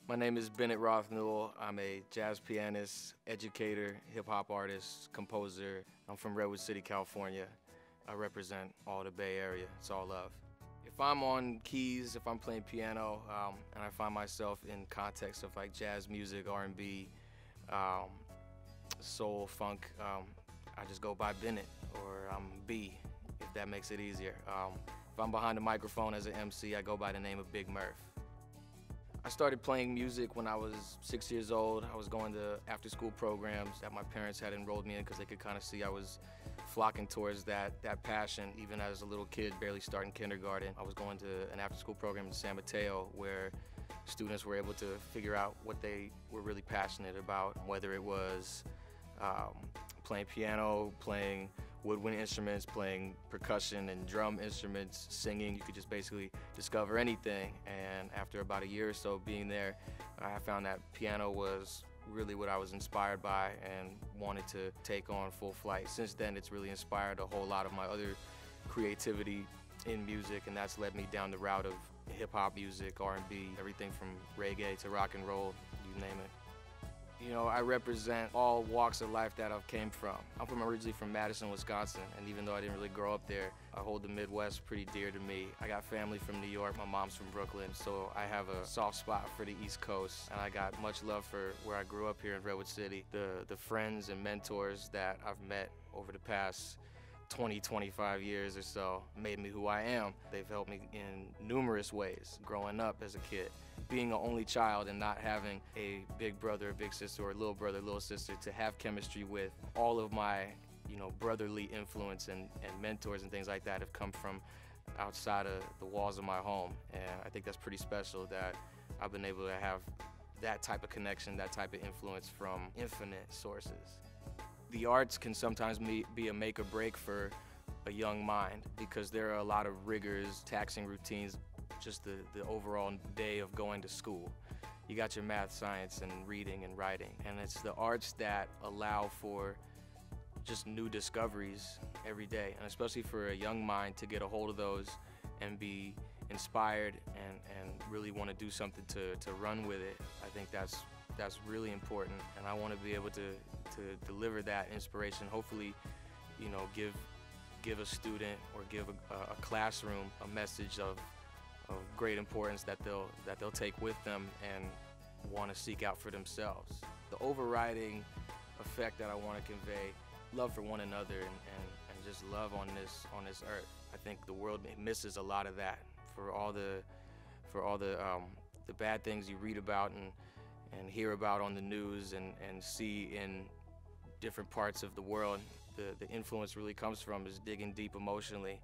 My name is Bennett Roth-Newell. I'm a jazz pianist, educator, hip-hop artist, composer. I'm from Redwood City, California. I represent all the Bay Area. It's all love. If I'm on keys, if I'm playing piano, and I find myself in context of like jazz music, R&B, soul, funk, I just go by Bennett, or I'm B, if that makes it easier. If I'm behind the microphone as an MC, I go by the name of Big Murph. I started playing music when I was 6 years old. I was going to after-school programs that my parents had enrolled me in because they could kind of see I was flocking towards that passion, even as a little kid, barely starting kindergarten. I was going to an after-school program in San Mateo where students were able to figure out what they were really passionate about, whether it was playing piano, playing woodwind instruments, playing percussion and drum instruments, singing. You could just basically discover anything. And after about a year or so being there, I found that piano was really what I was inspired by and wanted to take on full flight. Since then, it's really inspired a whole lot of my other creativity in music, and that's led me down the route of hip-hop music, R&B, everything from reggae to rock and roll, you name it. You know, I represent all walks of life that I've came from. I'm originally from Madison, Wisconsin, and even though I didn't really grow up there, I hold the Midwest pretty dear to me. I got family from New York, my mom's from Brooklyn, so I have a soft spot for the East Coast, and I got much love for where I grew up here in Redwood City. The friends and mentors that I've met over the past 20, 25 years or so made me who I am. They've helped me in numerous ways growing up as a kid. Being an only child and not having a big brother, a big sister, or a little brother, little sister to have chemistry with, all of my brotherly influence and mentors and things like that have come from outside of the walls of my home. And I think that's pretty special that I've been able to have that type of connection, that type of influence from infinite sources. The arts can sometimes be a make or break for a young mind because there are a lot of rigors, taxing routines, just the overall day of going to school. You got your math, science, and reading and writing, and it's the arts that allow for just new discoveries every day, and especially for a young mind to get a hold of those and be inspired and really want to do something to run with it. I think that's really important, and I want to be able to deliver that inspiration, hopefully, give a student or give a classroom a message of great importance that they'll take with them and want to seek out for themselves. The overriding effect that I want to convey, love for one another and just love on this earth. I think the world misses a lot of that for all the bad things you read about and hear about on the news and see in different parts of the world. The influence really comes from is digging deep emotionally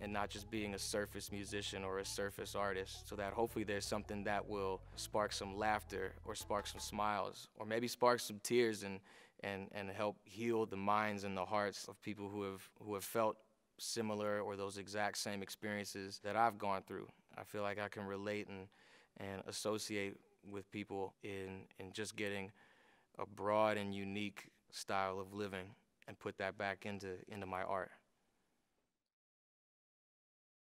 and not just being a surface musician or a surface artist, so that hopefully there's something that will spark some laughter or spark some smiles or maybe spark some tears and help heal the minds and the hearts of people who have felt similar or those exact same experiences that I've gone through. I feel like I can relate and associate with people in just getting a broad and unique style of living and put that back into my art.